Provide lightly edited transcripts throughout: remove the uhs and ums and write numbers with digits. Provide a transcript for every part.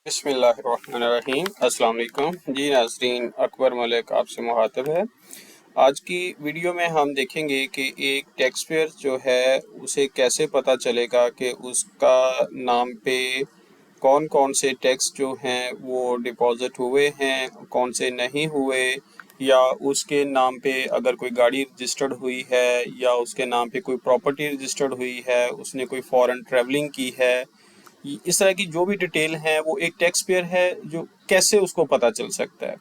बिस्मिल्लाहिर्रहमानिर्रहीम। अस्सलाम वालेकुम जी नाज़रीन, अकबर मलिक आपसे मुखातिब है। आज की वीडियो में हम देखेंगे कि एक टैक्स पेयर जो है उसे कैसे पता चलेगा कि उसका नाम पे कौन कौन से टैक्स जो हैं वो डिपॉजिट हुए हैं, कौन से नहीं हुए, या उसके नाम पे अगर कोई गाड़ी रजिस्टर्ड हुई है या उसके नाम पे कोई प्रॉपर्टी रजिस्टर्ड हुई है, उसने कोई फॉरेन ट्रैवलिंग की है, इस तरह की जो भी डिटेल है वो एक टैक्स पेयर है जो कैसे उसको पता चल सकता है।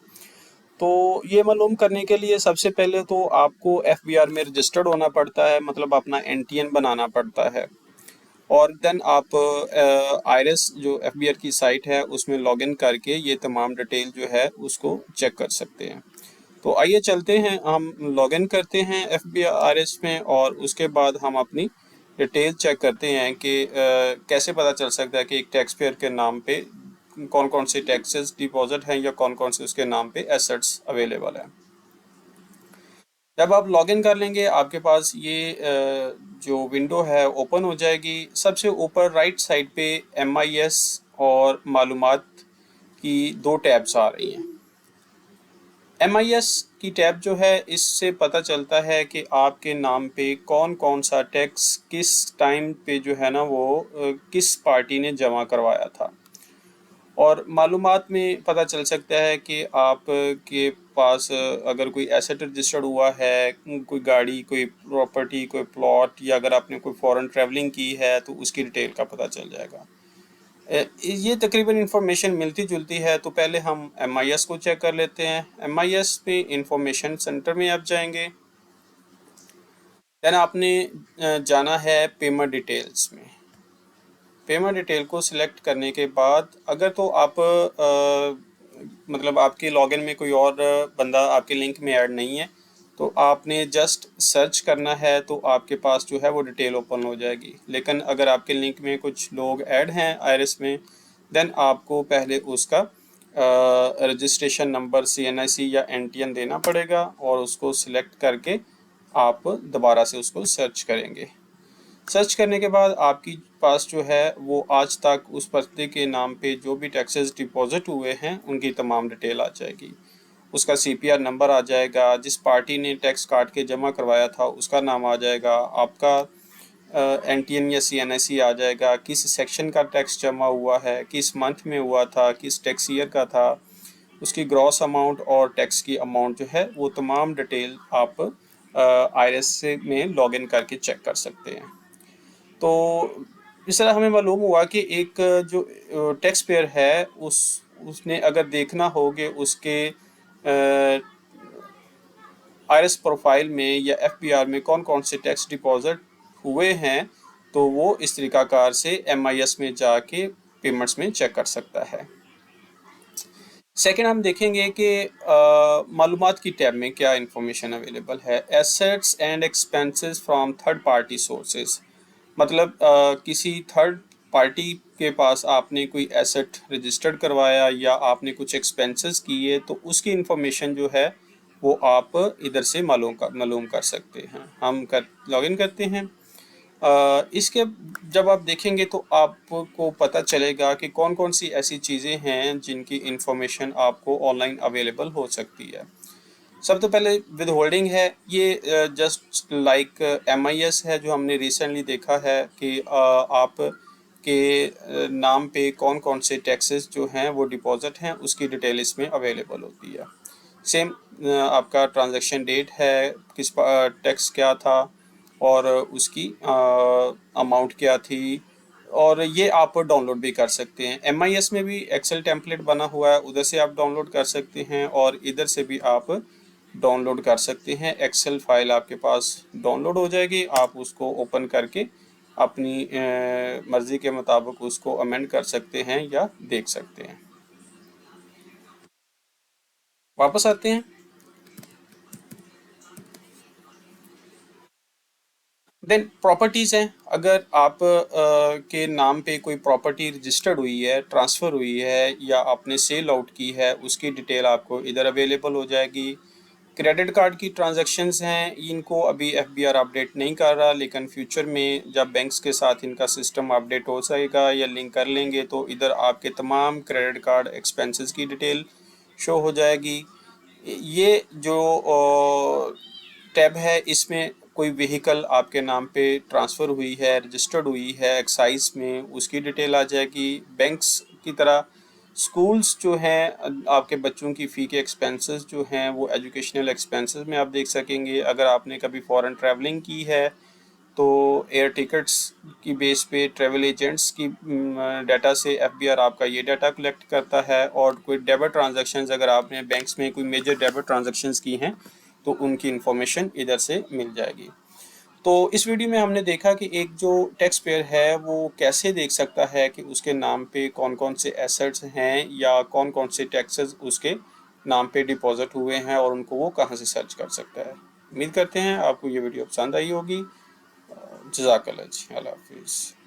तो ये मालूम करने के लिए सबसे पहले तो आपको एफबीआर में रजिस्टर्ड होना पड़ता है, मतलब अपना एनटीएन बनाना पड़ता है। और देन आप आईआरएस जो एफबीआर की साइट है उसमें लॉगिन करके ये तमाम डिटेल जो है उसको चेक कर सकते हैं। तो आइए चलते हैं, हम लॉगिन करते हैं एफबीआरएस में और उसके बाद हम अपनी डिटेल चेक करते हैं कि कैसे पता चल सकता है कि एक टैक्स पेयर के नाम पे कौन कौन से टैक्सेस डिपॉजिट हैं या कौन कौन से उसके नाम पे एसेट्स अवेलेबल हैं। जब आप लॉगिन कर लेंगे आपके पास ये जो विंडो है ओपन हो जाएगी। सबसे ऊपर राइट साइड पे एमआईएस और मालूमात की दो टैब्स आ रही हैं। एमआईएस की टैब जो है इससे पता चलता है कि आपके नाम पे कौन कौन सा टैक्स किस टाइम पे जो है ना वो किस पार्टी ने जमा करवाया था। और मालूमात में पता चल सकता है कि आप के पास अगर कोई एसेट रजिस्टर्ड हुआ है, कोई गाड़ी, कोई प्रॉपर्टी, कोई प्लॉट, या अगर आपने कोई फॉरेन ट्रैवलिंग की है तो उसकी डिटेल का पता चल जाएगा। ये तकरीबन इंफॉर्मेशन मिलती जुलती है। तो पहले हम एमआईएस को चेक कर लेते हैं। एमआईएस पे इंफॉर्मेशन सेंटर में आप जाएंगे, देन आपने जाना है पेमेंट डिटेल्स में। पेमेंट डिटेल को सिलेक्ट करने के बाद अगर तो आप मतलब आपके लॉगिन में कोई और बंदा आपके लिंक में ऐड नहीं है तो आपने जस्ट सर्च करना है तो आपके पास जो है वो डिटेल ओपन हो जाएगी। लेकिन अगर आपके लिंक में कुछ लोग ऐड हैं आईआरएस में, देन आपको पहले उसका रजिस्ट्रेशन नंबर सीएनआईसी या एनटीएन देना पड़ेगा और उसको सिलेक्ट करके आप दोबारा से उसको सर्च करेंगे। सर्च करने के बाद आपकी पास जो है वो आज तक उस पर्दे के नाम पे जो भी टैक्सेस डिपॉजिट हुए हैं उनकी तमाम डिटेल आ जाएगी। उसका सीपीआर नंबर आ जाएगा, जिस पार्टी ने टैक्स काट के जमा करवाया था उसका नाम आ जाएगा, आपका एनटीएन या सीएनआईसी आ जाएगा, किस सेक्शन का टैक्स जमा हुआ है, किस मंथ में हुआ था, किस टैक्स ईयर का था, उसकी ग्रॉस अमाउंट और टैक्स की अमाउंट जो है वो तमाम डिटेल आप आईआरएस से में लॉगिन करके चेक कर सकते हैं। तो इस तरह हमें मालूम हुआ कि एक जो टैक्स पेयर है उसने अगर देखना हो कि उसके आईआरएस प्रोफाइल में या एफपीआर में कौन कौन से टैक्स डिपॉजिट हुए हैं तो वो इस तरीकाकार से एमआईएस में जाके पेमेंट्स में चेक कर सकता है। सेकंड हम देखेंगे कि मालूमात की टैब में क्या इंफॉर्मेशन अवेलेबल है। Assets and expenses from third party sources, मतलब किसी थर्ड पार्टी के पास आपने कोई एसेट रजिस्टर्ड करवाया या आपने कुछ एक्सपेंसेस किए तो उसकी इंफॉर्मेशन जो है वो आप इधर से मालूम कर सकते हैं। हम लॉगिन करते हैं। इसके जब आप देखेंगे तो आपको पता चलेगा कि कौन कौन सी ऐसी चीज़ें हैं जिनकी इंफॉर्मेशन आपको ऑनलाइन अवेलेबल हो सकती है। सब तो पहले विद होल्डिंग है। ये जस्ट लाइक एमआईएस है जो हमने रिसेंटली देखा है कि आप के नाम पे कौन कौन से टैक्सेस जो हैं वो डिपॉजिट हैं उसकी डिटेल इसमें अवेलेबल होती है। सेम आपका ट्रांजैक्शन डेट है, किस टैक्स क्या था और उसकी अमाउंट क्या थी, और ये आप डाउनलोड भी कर सकते हैं। एमआईएस में भी एक्सेल टेम्पलेट बना हुआ है, उधर से आप डाउनलोड कर सकते हैं और इधर से भी आप डाउनलोड कर सकते हैं। एक्सेल फाइल आपके पास डाउनलोड हो जाएगी, आप उसको ओपन करके अपनी मर्ज़ी के मुताबिक उसको अमेंड कर सकते हैं या देख सकते हैं। वापस आते हैं। देन प्रॉपर्टीज़ हैं। अगर आप के नाम पे कोई प्रॉपर्टी रजिस्टर्ड हुई है, ट्रांसफ़र हुई है या आपने सेल आउट की है, उसकी डिटेल आपको इधर अवेलेबल हो जाएगी। क्रेडिट कार्ड की ट्रांजैक्शंस हैं, इनको अभी एफबीआर अपडेट नहीं कर रहा, लेकिन फ्यूचर में जब बैंक्स के साथ इनका सिस्टम अपडेट हो जाएगा या लिंक कर लेंगे तो इधर आपके तमाम क्रेडिट कार्ड एक्सपेंसेस की डिटेल शो हो जाएगी। ये जो टैब है, इसमें कोई व्हीकल आपके नाम पे ट्रांसफ़र हुई है, रजिस्टर्ड हुई है एक्साइज में, उसकी डिटेल आ जाएगी। बैंक्स की तरह स्कूल्स जो हैं, आपके बच्चों की फ़ी के एक्सपेंसेस जो हैं वो एजुकेशनल एक्सपेंसेस में आप देख सकेंगे। अगर आपने कभी फ़ॉरेन ट्रैवलिंग की है तो एयर टिकट्स की बेस पे ट्रैवल एजेंट्स की डाटा से एफबीआर आपका ये डाटा कलेक्ट करता है। और कोई डेबिट ट्रांजैक्शंस अगर आपने बैंक्स में कोई मेजर डेबिट ट्रांजैक्शंस की हैं तो उनकी इंफॉर्मेशन इधर से मिल जाएगी। तो इस वीडियो में हमने देखा कि एक जो टैक्स पेयर है वो कैसे देख सकता है कि उसके नाम पे कौन कौन से एसेट्स हैं या कौन कौन से टैक्सेस उसके नाम पे डिपॉजिट हुए हैं और उनको वो कहाँ से सर्च कर सकता है। उम्मीद करते हैं आपको ये वीडियो पसंद आई होगी। जज़ाकल्लाह जी, अल्लाह हाफिज़।